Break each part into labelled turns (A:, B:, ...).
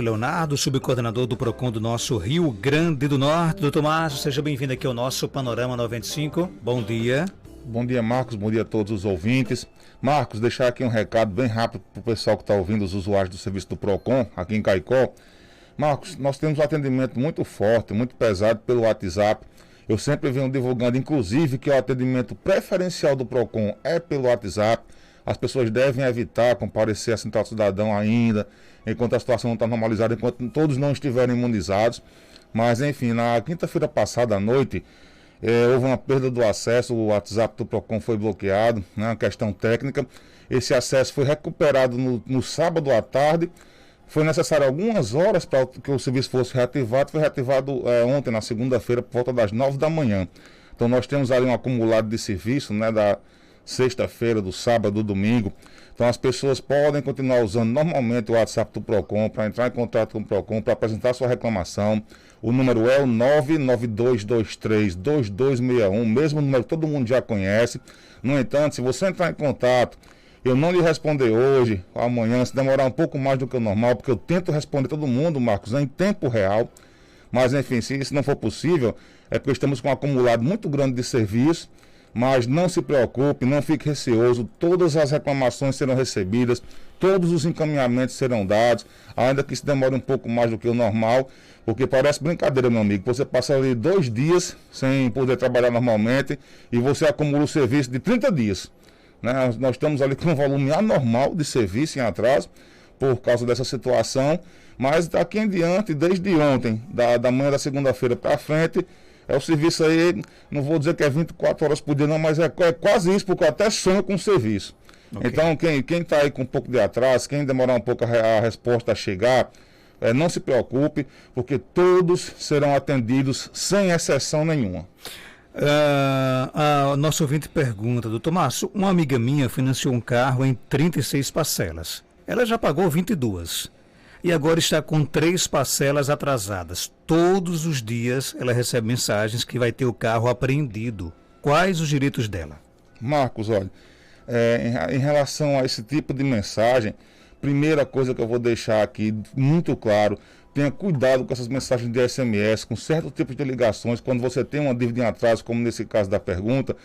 A: Leonardo, subcoordenador do PROCON do nosso Rio Grande do Norte. Doutor Márcio, seja bem-vindo aqui ao nosso Panorama 95. Bom dia.
B: Bom dia, Marcos. Bom dia a todos os ouvintes. Marcos, deixar aqui um recado bem rápido para o pessoal que está ouvindo, os usuários do serviço do PROCON, aqui em Caicó. Marcos, nós temos um atendimento muito forte, muito pesado pelo WhatsApp. Eu sempre venho divulgando, inclusive, que o atendimento preferencial do PROCON é pelo WhatsApp. As pessoas devem evitar comparecer à Central Cidadão ainda, enquanto a situação não está normalizada, enquanto todos não estiverem imunizados. Mas, enfim, na quinta-feira passada à noite, houve uma perda do acesso, o WhatsApp do PROCON foi bloqueado, né, uma questão técnica. Esse acesso foi recuperado no sábado à tarde. Foi necessário algumas horas para que o serviço fosse reativado. Foi reativado ontem, na segunda-feira, por volta das 9 da manhã. Então nós temos ali um acumulado de serviço, né, da sexta-feira, do sábado, do domingo. Então as pessoas podem continuar usando normalmente o WhatsApp do PROCON para entrar em contato com o PROCON, para apresentar sua reclamação. O número é o 992232261, mesmo número que todo mundo já conhece. No entanto, se você entrar em contato, eu não lhe responder hoje, amanhã, se demorar um pouco mais do que o normal, porque eu tento responder todo mundo, Marcos, em tempo real. Mas enfim, se isso não for possível, é porque estamos com um acumulado muito grande de serviço. Mas não se preocupe, não fique receoso, todas as reclamações serão recebidas, todos os encaminhamentos serão dados, ainda que isso demore um pouco mais do que o normal, porque parece brincadeira, meu amigo, você passa ali 2 dias sem poder trabalhar normalmente e você acumula o serviço de 30 dias. Né? Nós estamos ali com um volume anormal de serviço em atraso por causa dessa situação, mas daqui em diante, desde ontem, da manhã da segunda-feira para frente, o serviço aí, não vou dizer que é 24 horas por dia não, mas é quase isso, porque eu até sonho com o serviço. Okay. Então, quem está aí com um pouco de atraso, quem demorar um pouco a resposta a chegar, não se preocupe, porque todos serão atendidos sem exceção nenhuma.
A: Nosso ouvinte pergunta, doutor Márcio, uma amiga minha financiou um carro em 36 parcelas. Ela já pagou 22. E agora está com 3 parcelas atrasadas. Todos os dias ela recebe mensagens que vai ter o carro apreendido. Quais os direitos dela?
B: Marcos, olha, em relação a esse tipo de mensagem, primeira coisa que eu vou deixar aqui muito claro, tenha cuidado com essas mensagens de SMS, com certos tipos de ligações, quando você tem uma dívida em atraso, como nesse caso da pergunta.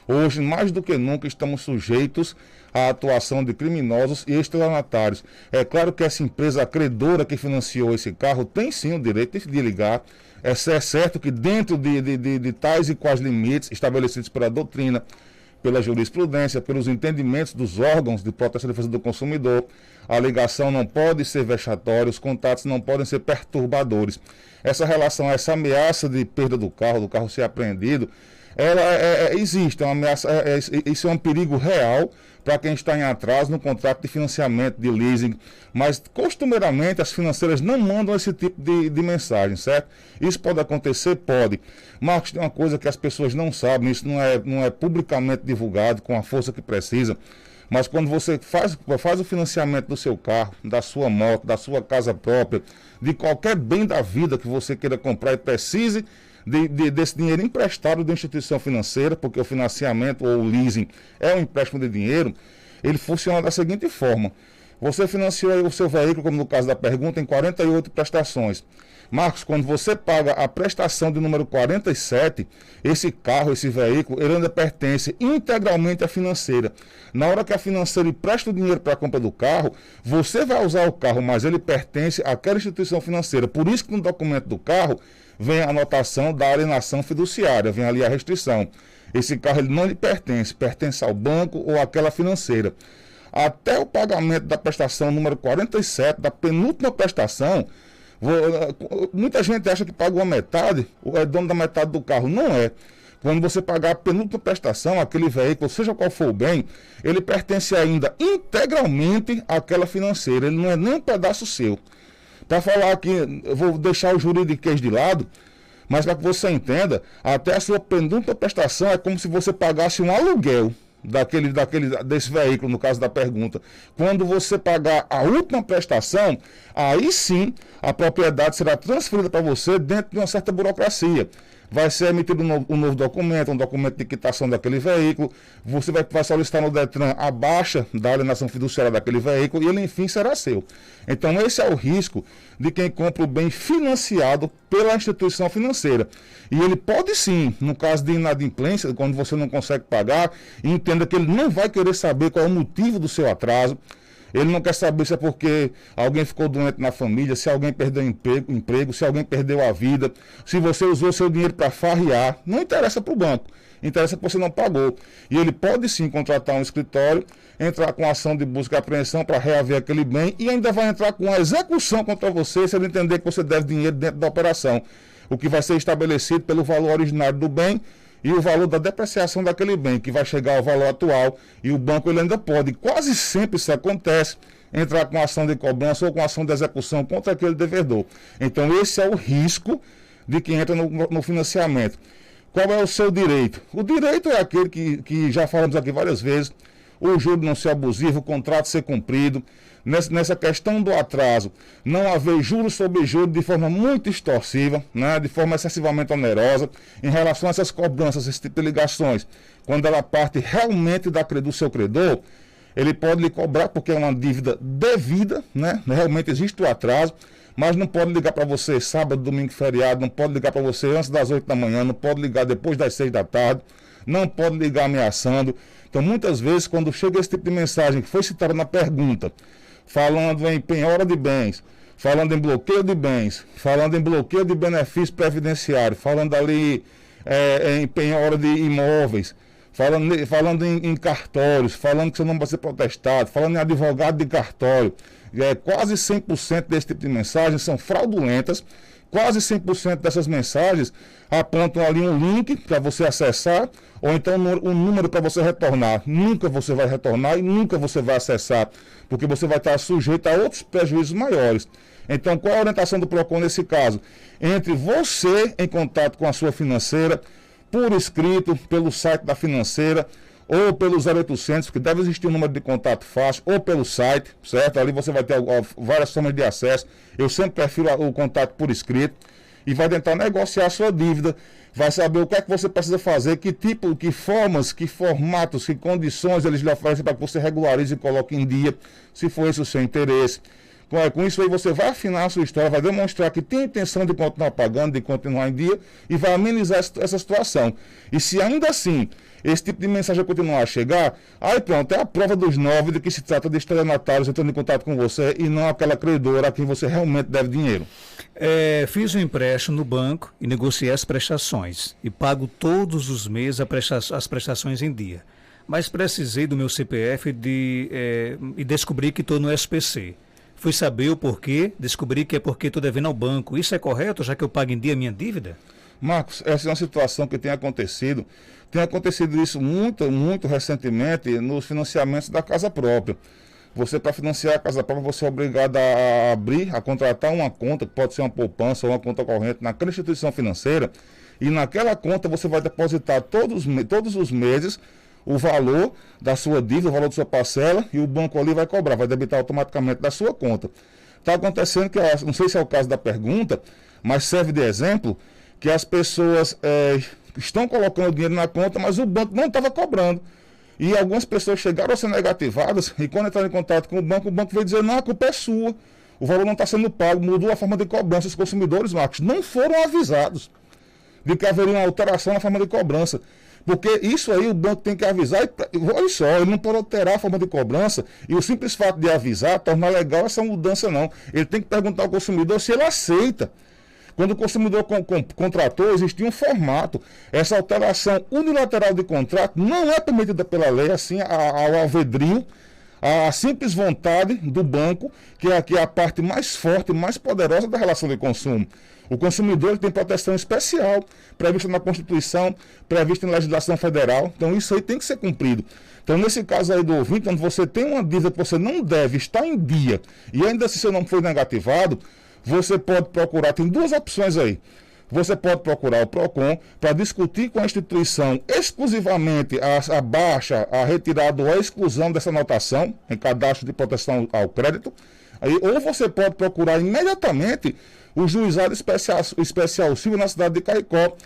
B: Hoje, mais do que nunca, estamos sujeitos à atuação de criminosos e estelionatários. É claro que essa empresa credora que financiou esse carro tem sim o direito de ligar. É certo que dentro de tais e quais limites estabelecidos pela doutrina, pela jurisprudência, pelos entendimentos dos órgãos de proteção e defesa do consumidor, a ligação não pode ser vexatória, os contatos não podem ser perturbadores. Essa relação, essa ameaça de perda do carro ser apreendido, ela existe, é uma ameaça, isso é um perigo real para quem está em atraso no contrato de financiamento, de leasing, mas costumeiramente as financeiras não mandam esse tipo de mensagem, certo? Isso pode acontecer? Pode. Marcos, tem uma coisa que as pessoas não sabem, isso não é publicamente divulgado com a força que precisa, mas quando você faz o financiamento do seu carro, da sua moto, da sua casa própria, de qualquer bem da vida que você queira comprar e precise desse dinheiro emprestado da instituição financeira, porque o financiamento ou o leasing é um empréstimo de dinheiro, ele funciona da seguinte forma: você financiou o seu veículo, como no caso da pergunta, em 48 prestações. Marcos, quando você paga a prestação de número 47, esse carro, esse veículo, ele ainda pertence integralmente à financeira. Na hora que a financeira empresta o dinheiro para a compra do carro, você vai usar o carro, mas ele pertence àquela instituição financeira. Por isso que no documento do carro vem a anotação da alienação fiduciária, vem ali a restrição. Esse carro ele não lhe pertence ao banco ou àquela financeira. Até o pagamento da prestação número 47, da penúltima prestação, muita gente acha que paga uma metade, é dono da metade do carro. Não é. Quando você pagar a penúltima prestação, aquele veículo, seja qual for o bem, ele pertence ainda integralmente àquela financeira, ele não é nem um pedaço seu. Para falar aqui, eu vou deixar o juridiquês de lado, mas para que você entenda, até a sua penúltima prestação é como se você pagasse um aluguel desse veículo, no caso da pergunta. Quando você pagar a última prestação, aí sim a propriedade será transferida para você dentro de uma certa burocracia. vai ser emitido um novo documento, um documento de quitação daquele veículo, você vai solicitar no Detran a baixa da alienação fiduciária daquele veículo e ele, enfim, será seu. Então, esse é o risco de quem compra o bem financiado pela instituição financeira. E ele pode sim, no caso de inadimplência, quando você não consegue pagar, entenda que ele não vai querer saber qual é o motivo do seu atraso. Ele não quer saber se é porque alguém ficou doente na família, se alguém perdeu emprego, se alguém perdeu a vida, se você usou seu dinheiro para farrear. Não interessa para o banco, interessa que você não pagou. E ele pode sim contratar um escritório, entrar com ação de busca e apreensão para reaver aquele bem e ainda vai entrar com a execução contra você se ele entender que você deve dinheiro dentro da operação. O que vai ser estabelecido pelo valor originário do bem e o valor da depreciação daquele bem, que vai chegar ao valor atual, e o banco ele ainda pode, quase sempre isso acontece, entrar com ação de cobrança ou com ação de execução contra aquele devedor. Então esse é o risco de quem entra no financiamento. Qual é o seu direito? O direito é aquele que já falamos aqui várias vezes, o juro não ser abusivo, o contrato ser cumprido, nessa questão do atraso, não haver juros sobre juros de forma muito extorsiva, né, de forma excessivamente onerosa, em relação a essas cobranças, esse tipo de ligações, quando ela parte realmente do seu credor, ele pode lhe cobrar porque é uma dívida devida, né, realmente existe o atraso, mas não pode ligar para você sábado, domingo, feriado, não pode ligar para você antes das 8 da manhã, não pode ligar depois das 6 da tarde, não pode ligar ameaçando. Então, muitas vezes, quando chega esse tipo de mensagem que foi citada na pergunta, falando em penhora de bens, falando em bloqueio de bens, falando em bloqueio de benefício previdenciário, falando ali em penhora de imóveis, falando em cartórios, falando que seu nome vai ser protestado, falando em advogado de cartório, quase 100% desse tipo de mensagens são fraudulentas. Quase 100% dessas mensagens apontam ali um link para você acessar, ou então um número para você retornar. Nunca você vai retornar e nunca você vai acessar, porque você vai estar sujeito a outros prejuízos maiores. Então, qual é a orientação do PROCON nesse caso? Entre você em contato com a sua financeira, por escrito, pelo site da financeira, ou pelo 0800, porque deve existir um número de contato fácil, ou pelo site, certo? Ali você vai ter várias formas de acesso. Eu sempre prefiro o contato por escrito e vai tentar negociar a sua dívida, vai saber o que é que você precisa fazer, que tipo, que formas, que formatos, que condições eles lhe oferecem para que você regularize e coloque em dia, se for esse o seu interesse. Com isso aí você vai afinar a sua história, vai demonstrar que tem intenção de continuar pagando, de continuar em dia e vai amenizar essa situação. E se ainda assim esse tipo de mensagem continuar a chegar, aí pronto, é a prova dos 9 de que se trata de estelionatários entrando em contato com você e não aquela credora a quem você realmente deve dinheiro.
A: Fiz um empréstimo no banco e negociei as prestações e pago todos os meses as prestações em dia. Mas precisei do meu CPF e descobri que estou no SPC. Fui saber o porquê, descobri que é porque estou devendo ao banco. Isso é correto, já que eu pago em dia a minha dívida?
B: Marcos, essa é uma situação que tem acontecido. Tem acontecido isso muito, muito recentemente nos financiamentos da casa própria. Você, para financiar a casa própria, você é obrigado a abrir, a contratar uma conta, que pode ser uma poupança ou uma conta corrente, naquela instituição financeira. E naquela conta você vai depositar todos os meses o valor da sua dívida, o valor da sua parcela, e o banco ali vai cobrar, vai debitar automaticamente da sua conta. Está acontecendo que, não sei se é o caso da pergunta, mas serve de exemplo, que as pessoas estão colocando dinheiro na conta, mas o banco não estava cobrando. E algumas pessoas chegaram a ser negativadas, e quando entraram em contato com o banco veio dizer, não, a culpa é sua, o valor não está sendo pago, mudou a forma de cobrança. Os consumidores, Marcos, não foram avisados de que haveria uma alteração na forma de cobrança. Porque isso aí o banco tem que avisar, olha só, ele não pode alterar a forma de cobrança, e o simples fato de avisar, tornar legal essa mudança não. Ele tem que perguntar ao consumidor se ele aceita. Quando o consumidor contratou, existia um formato. Essa alteração unilateral de contrato não é permitida pela lei, assim, ao alvedrio, a simples vontade do banco, que é a parte mais forte, mais poderosa da relação de consumo. O consumidor tem proteção especial, prevista na Constituição, prevista em legislação federal. Então isso aí tem que ser cumprido. Então nesse caso aí do ouvinte, onde você tem uma dívida que você não deve, está em dia, e ainda se seu nome foi negativado, você pode procurar, tem duas opções aí. Você pode procurar o PROCON para discutir com a instituição exclusivamente a baixa, a retirada ou a exclusão dessa anotação em cadastro de proteção ao crédito. Aí, ou você pode procurar imediatamente o juizado especial civil na cidade de Caicó,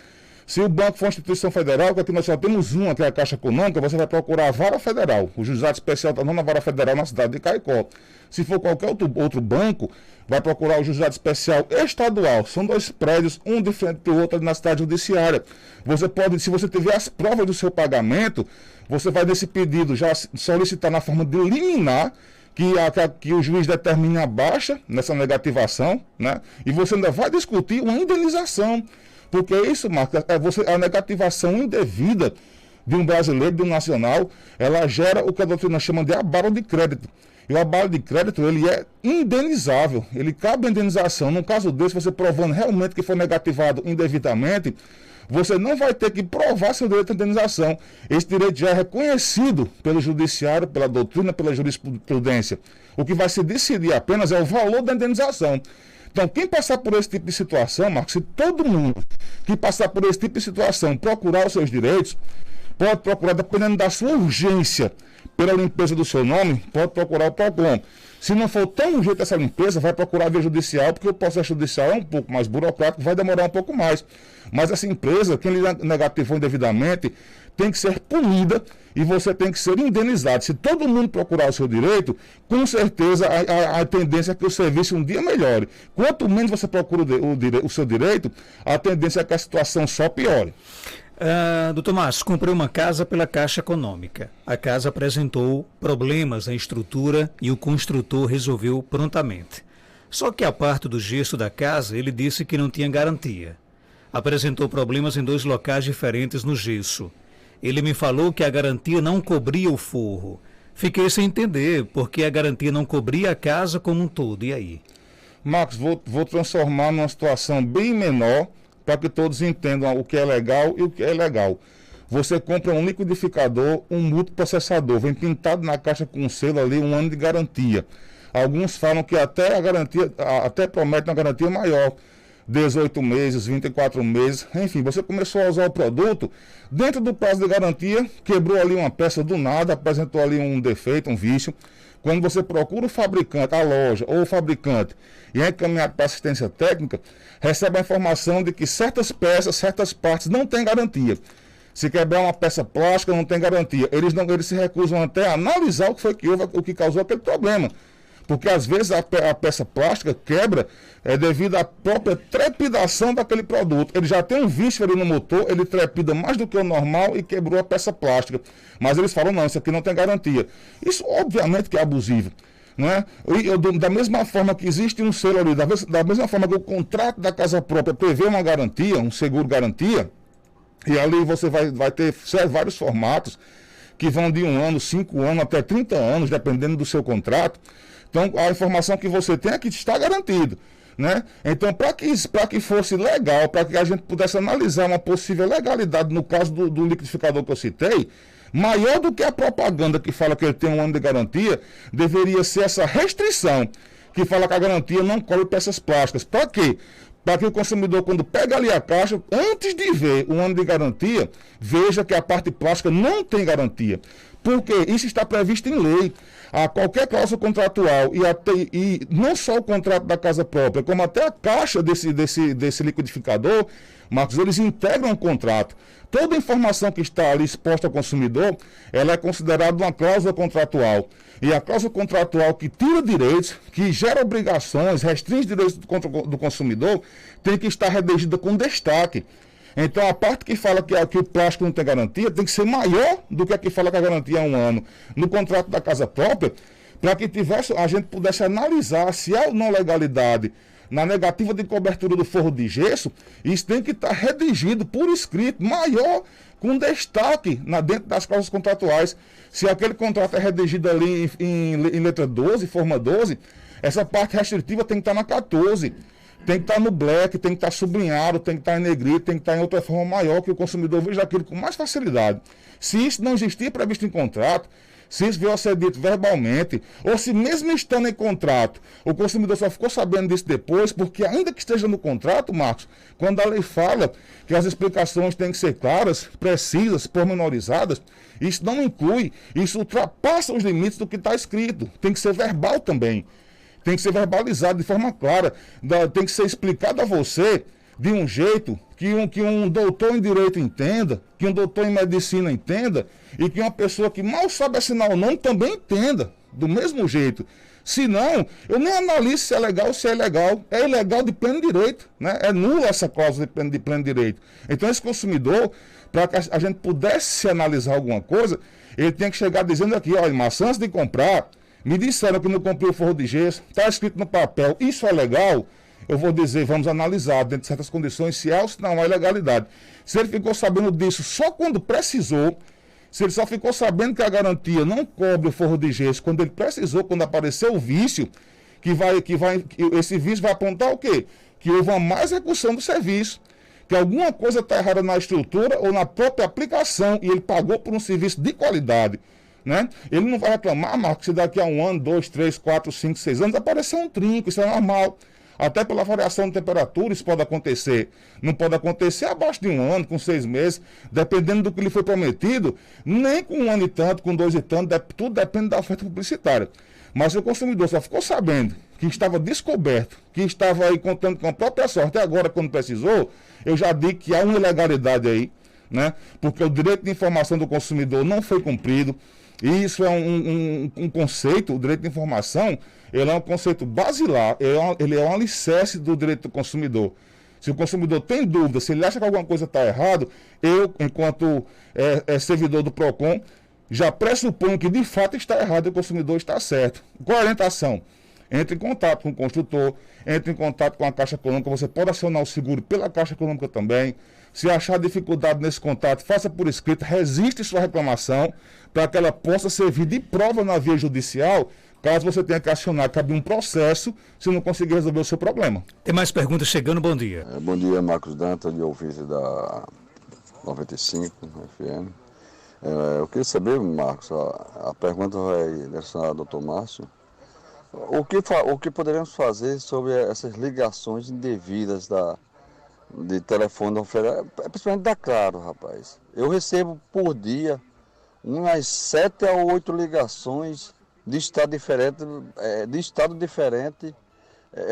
B: Se o banco for uma instituição federal, que aqui nós só temos uma, que é a Caixa Econômica, você vai procurar a vara federal. O juizado especial está na vara federal na cidade de Caicó. Se for qualquer outro banco, vai procurar o juizado especial estadual. São 2 prédios, um de frente do outro na cidade judiciária. Você pode, se você tiver as provas do seu pagamento, você vai nesse pedido já solicitar na forma de liminar, que o juiz determine a baixa nessa negativação, né? E você ainda vai discutir uma indenização. Porque isso, Marcos, a negativação indevida de um brasileiro, de um nacional, ela gera o que a doutrina chama de abalo de crédito. E o abalo de crédito, ele é indenizável, ele cabe a indenização. No caso desse, você provando realmente que foi negativado indevidamente, você não vai ter que provar seu direito à indenização. Esse direito já é reconhecido pelo judiciário, pela doutrina, pela jurisprudência. O que vai se decidir apenas é o valor da indenização. Então, quem passar por esse tipo de situação, Marcos, se todo mundo que passar por esse tipo de situação procurar os seus direitos, pode procurar, dependendo da sua urgência, pela limpeza do seu nome, pode procurar o PROCON. Se não for tão urgente essa limpeza, vai procurar a via judicial, porque o processo judicial é um pouco mais burocrático, vai demorar um pouco mais. Mas essa empresa, quem lhe negativou indevidamente, tem que ser punida e você tem que ser indenizado. Se todo mundo procurar o seu direito, com certeza a tendência é que o serviço um dia melhore. Quanto menos você procura o seu direito, a tendência é que a situação só piore.
A: Doutor Márcio, comprei uma casa pela Caixa Econômica. A casa apresentou problemas na estrutura e o construtor resolveu prontamente. Só que a parte do gesso da casa, ele disse que não tinha garantia. Apresentou problemas em 2 locais diferentes no gesso. Ele me falou que a garantia não cobria o forro. Fiquei sem entender, porque a garantia não cobria a casa como um todo. E aí?
B: Marcos, vou transformar numa situação bem menor, para que todos entendam o que é legal e o que é ilegal. Você compra um liquidificador, um multiprocessador, vem pintado na caixa com um selo ali, 1 ano de garantia. Alguns falam que até promete uma garantia maior, 18 meses, 24 meses, enfim, você começou a usar o produto, dentro do prazo de garantia, quebrou ali uma peça do nada, apresentou ali um defeito, um vício. Quando você procura o fabricante, a loja ou o fabricante e é encaminhado para assistência técnica, recebe a informação de que certas peças, certas partes não têm garantia. Se quebrar uma peça plástica, não tem garantia. Eles se recusam até a analisar o que foi que houve, o que causou aquele problema. Porque às vezes a peça plástica quebra devido à própria trepidação daquele produto. Ele já tem um vício ali no motor, ele trepida mais do que o normal e quebrou a peça plástica. Mas eles falam, não, isso aqui não tem garantia. Isso obviamente que é abusivo. Não é? Da mesma forma que existe um selo ali, da mesma forma que o contrato da casa própria prevê uma garantia, um seguro garantia, e ali você vai ter vários formatos que vão de 1 ano, 5 anos, até 30 anos, dependendo do seu contrato. Então, a informação que você tem é que está garantido, né? Então, para que fosse legal, para que a gente pudesse analisar uma possível legalidade no caso do liquidificador que eu citei, maior do que a propaganda que fala que ele tem 1 ano de garantia, deveria ser essa restrição que fala que a garantia não cobre peças plásticas. Para quê? Para que o consumidor, quando pega ali a caixa, antes de ver 1 ano de garantia, veja que a parte plástica não tem garantia. Porque isso está previsto em lei. A qualquer cláusula contratual e não só o contrato da casa própria, como até a caixa desse liquidificador, Marcos, eles integram o contrato. Toda informação que está ali exposta ao consumidor, ela é considerada uma cláusula contratual. E a cláusula contratual que tira direitos, que gera obrigações, restringe direitos do consumidor, tem que estar redigida com destaque. Então, a parte que fala que o plástico não tem garantia tem que ser maior do que a que fala que a garantia é 1 ano no contrato da casa própria, para que a gente pudesse analisar se há ou não legalidade na negativa de cobertura do forro de gesso. Isso tem que estar redigido por escrito, maior, com destaque dentro das cláusulas contratuais. Se aquele contrato é redigido ali em letra 12, forma 12, essa parte restritiva tem que estar na 14. Tem que estar no black, tem que estar sublinhado, tem que estar em negrito, tem que estar em outra forma maior, que o consumidor veja aquilo com mais facilidade. Se isso não existir previsto em contrato, se isso vier a ser dito verbalmente, ou se mesmo estando em contrato, o consumidor só ficou sabendo disso depois, porque ainda que esteja no contrato, Marcos, quando a lei fala que as explicações têm que ser claras, precisas, pormenorizadas, isso não inclui, isso ultrapassa os limites do que está escrito. Tem que ser verbal também. Tem que ser verbalizado de forma clara, tem que ser explicado a você de um jeito que um doutor em direito entenda, que um doutor em medicina entenda, e que uma pessoa que mal sabe assinar o nome também entenda, do mesmo jeito. Se não, eu nem analiso se é legal ou se é ilegal. É ilegal de pleno direito, né? É nula essa cláusula de pleno direito. Então esse consumidor, para que a gente pudesse analisar alguma coisa, ele tem que chegar dizendo aqui, olha, mas antes de comprar, me disseram que não comprei o forro de gesso, está escrito no papel, isso é legal? Eu vou dizer, vamos analisar dentro de certas condições se é ou se não há ilegalidade. Se ele ficou sabendo disso só quando precisou, se ele só ficou sabendo que a garantia não cobre o forro de gesso quando ele precisou, quando apareceu o vício, que esse vício vai apontar o quê? Que houve uma má execução do serviço, que alguma coisa está errada na estrutura ou na própria aplicação e ele pagou por um serviço de qualidade. Né? Ele não vai reclamar, Marcos, se daqui a 1 ano, 2, 3, 4, 5, 6 anos aparecer um trinco, isso é normal. Até pela variação de temperatura isso pode acontecer. Não pode acontecer abaixo de 1 ano, com 6 meses, dependendo do que lhe foi prometido, nem com 1 ano e tanto, com 2 e tanto, tudo depende da oferta publicitária. Mas se o consumidor só ficou sabendo que estava descoberto, que estava aí contando com a própria sorte, e agora quando precisou, eu já digo que há uma ilegalidade aí, né? Porque o direito de informação do consumidor não foi cumprido. E isso é um conceito, o direito de informação, ele é um conceito basilar, ele é um alicerce do direito do consumidor. Se o consumidor tem dúvida, se ele acha que alguma coisa está errada, eu, enquanto servidor do PROCON, já pressuponho que de fato está errado e o consumidor está certo. Qual a orientação? Entre em contato com o construtor, entre em contato com a Caixa Econômica, você pode acionar o seguro pela Caixa Econômica também. Se achar dificuldade nesse contato, faça por escrito, registre sua reclamação para que ela possa servir de prova na via judicial, caso você tenha que acionar, cabe um processo, se não conseguir resolver o seu problema.
A: Tem mais perguntas chegando, bom dia.
C: Bom dia, Marcos Dantas, de ouvinte da 95 FM. Eu queria saber, Marcos, a pergunta vai direcionar ao doutor Márcio. O que poderemos fazer sobre essas ligações indevidas de telefone, principalmente da Claro, rapaz? Eu recebo por dia umas 7 a 8 ligações de estado diferente,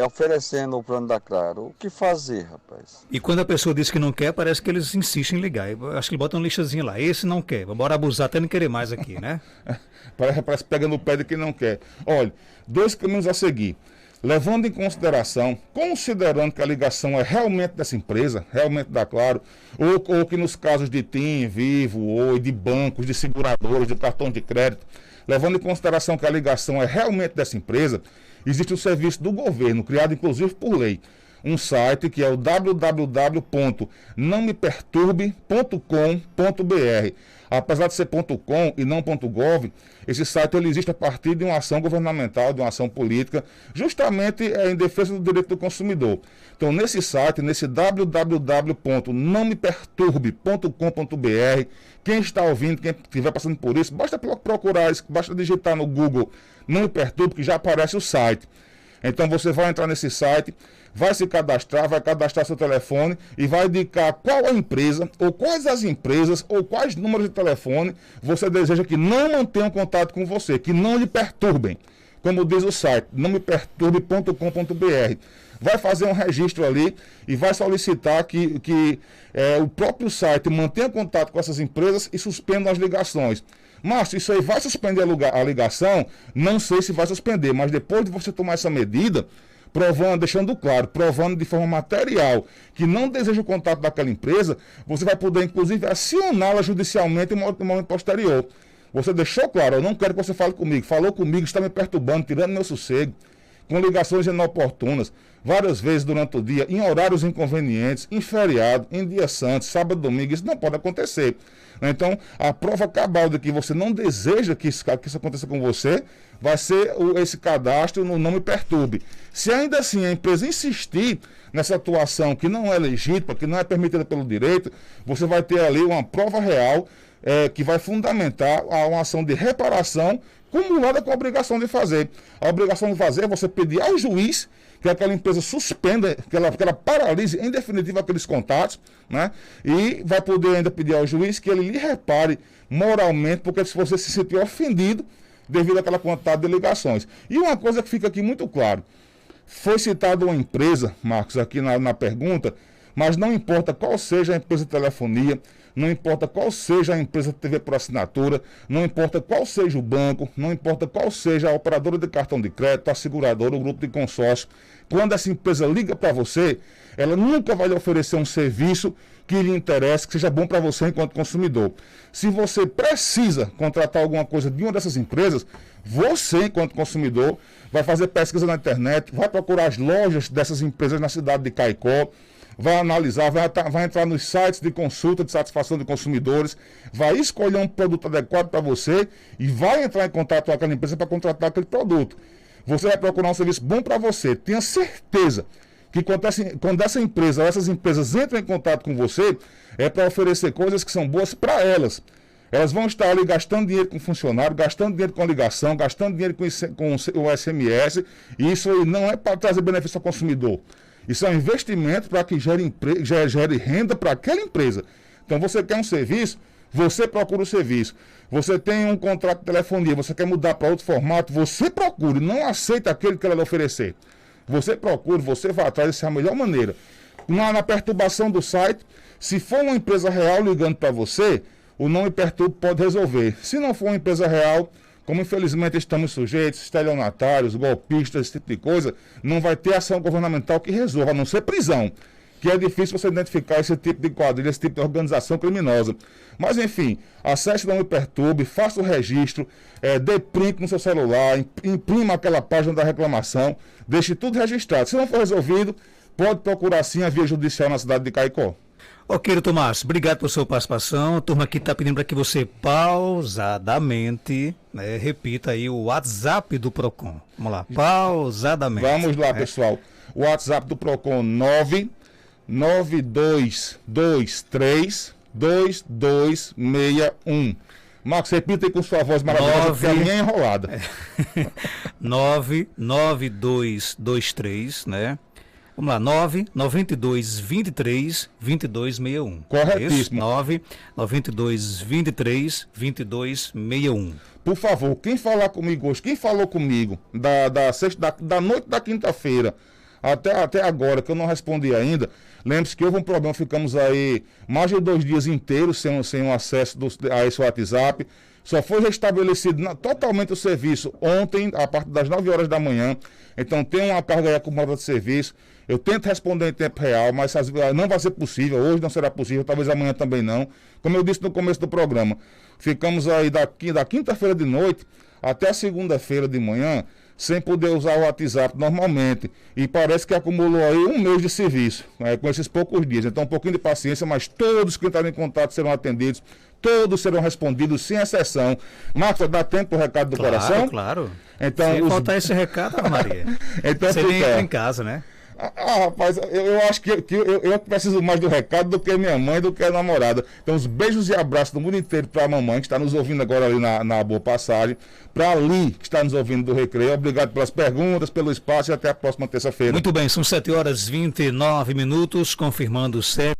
C: oferecendo o plano da Claro. O que fazer, rapaz?
A: E quando a pessoa diz que não quer, parece que eles insistem em ligar. Eu acho que ele bota uma listazinha lá. Esse não quer. Bora abusar até não querer mais aqui, né?
B: Parece pega no pé de quem não quer. Olha, 2 caminhos a seguir. Levando em consideração, considerando que a ligação é realmente dessa empresa, realmente da Claro, ou que nos casos de TIM, Vivo, ou de bancos, de seguradoras, de cartão de crédito, levando em consideração que a ligação é realmente dessa empresa, existe um serviço do governo, criado inclusive por lei, um site que é o www.nãomeperturbe.com.br. Apesar de ser .com e não .gov, esse site ele existe a partir de uma ação governamental, de uma ação política, justamente em defesa do direito do consumidor. Então, nesse site, nesse www.nãomeperturbe.com.br, quem está ouvindo, quem estiver passando por isso, basta procurar, basta digitar no Google Não Me Perturbe, que já aparece o site. Então você vai entrar nesse site, vai se cadastrar, vai cadastrar seu telefone e vai indicar qual a empresa, ou quais as empresas, ou quais números de telefone você deseja que não mantenham contato com você, que não lhe perturbem. Como diz o site, nãomeperturbe.com.br. Vai fazer um registro ali e vai solicitar que o próprio site mantenha contato com essas empresas e suspenda as ligações. Márcio, isso aí vai suspender a ligação? Não sei se vai suspender, mas depois de você tomar essa medida, deixando claro, provando de forma material que não deseja o contato daquela empresa, você vai poder, inclusive, acioná-la judicialmente em momento posterior. Você deixou claro, eu não quero que você fale comigo. Falou comigo, está me perturbando, tirando meu sossego, com ligações inoportunas, várias vezes durante o dia, em horários inconvenientes, em feriado, em dia santo, sábado, domingo, isso não pode acontecer. Então, a prova cabal de que você não deseja que isso aconteça com você, vai ser esse cadastro no Não Me Perturbe. Se ainda assim a empresa insistir nessa atuação que não é legítima, que não é permitida pelo direito, você vai ter ali uma prova real que vai fundamentar uma ação de reparação cumulada com a obrigação de fazer. A obrigação de fazer é você pedir ao juiz que aquela empresa suspenda, que ela paralise em definitivo aqueles contatos, né? E vai poder ainda pedir ao juiz que ele lhe repare moralmente, porque se você se sentir ofendido devido àquela quantidade de ligações. E uma coisa que fica aqui muito claro, foi citada uma empresa, Marcos, aqui na pergunta, Mas não importa qual seja a empresa de telefonia, não importa qual seja a empresa de TV por assinatura, não importa qual seja o banco, não importa qual seja a operadora de cartão de crédito, a seguradora, o grupo de consórcio, quando essa empresa liga para você, ela nunca vai lhe oferecer um serviço que lhe interesse, que seja bom para você enquanto consumidor. Se você precisa contratar alguma coisa de uma dessas empresas, você, enquanto consumidor, vai fazer pesquisa na internet, vai procurar as lojas dessas empresas na cidade de Caicó, vai analisar, vai entrar nos sites de consulta de satisfação de consumidores, vai escolher um produto adequado para você e vai entrar em contato com aquela empresa para contratar aquele produto. Você vai procurar um serviço bom para você. Tenha certeza que quando essa empresa ou essas empresas entram em contato com você, é para oferecer coisas que são boas para elas. Elas vão estar ali gastando dinheiro com funcionário, gastando dinheiro com ligação, gastando dinheiro com o SMS, e isso aí não é para trazer benefício ao consumidor. Isso é um investimento para que gere renda para aquela empresa. Então, você quer um serviço, você procura o serviço. Você tem um contrato de telefonia, você quer mudar para outro formato, você procure, não aceita aquele que ela lhe oferecer. Você procura, você vai atrás, essa é a melhor maneira. Na perturbação do site, se for uma empresa real ligando para você, o Não Me Perturbe pode resolver. Se não for uma empresa real, como infelizmente estamos sujeitos, estelionatários, golpistas, esse tipo de coisa, não vai ter ação governamental que resolva, a não ser prisão, que é difícil você identificar esse tipo de quadrilha, esse tipo de organização criminosa. Mas enfim, acesse o Não Me Perturbe, faça o registro, dê print no seu celular, imprima aquela página da reclamação, deixe tudo registrado. Se não for resolvido, pode procurar sim a via judicial na cidade de Caicó.
A: Ok, doutor Márcio, obrigado por sua participação. A turma aqui está pedindo para que você pausadamente, repita aí o WhatsApp do PROCON. Vamos lá, pausadamente.
B: Vamos lá, pessoal. O WhatsApp do PROCON 992232261. Marcos, repita aí com sua voz maravilhosa, porque a minha é enrolada.
A: 99223, né? Vamos lá, 992232261.
B: Corretíssimo.
A: 992232261.
B: Por favor, quem falar comigo hoje, quem falou comigo da noite da quinta-feira até agora, que eu não respondi ainda, lembre-se que houve um problema, ficamos aí mais de 2 dias inteiros sem o acesso a esse WhatsApp. Só foi restabelecido totalmente o serviço ontem, a partir das 9 horas da manhã. Então tem uma carga aí acumulada de serviço. Eu tento responder em tempo real, mas não vai ser possível. Hoje não será possível, talvez amanhã também não. Como eu disse no começo do programa, ficamos aí da quinta-feira de noite até a segunda-feira de manhã sem poder usar o WhatsApp normalmente. E parece que acumulou aí 1 mês de serviço, com esses poucos dias. Então um pouquinho de paciência, mas todos que entrarem em contato serão atendidos. Todos serão respondidos, sem exceção. Marcos, dá tempo para o recado do coração?
A: Claro.
B: Então,
A: se faltar esse recado, Maria,
B: então,
A: você nem entra em casa, né?
B: Rapaz, eu acho que eu preciso mais do recado do que minha mãe, do que a namorada. Então, os beijos e abraços do mundo inteiro para a mamãe, que está nos ouvindo agora ali na Boa Passagem. Para a Ali, que está nos ouvindo do Recreio. Obrigado pelas perguntas, pelo espaço e até a próxima terça-feira.
A: Muito bem, são 7h29, confirmando 7.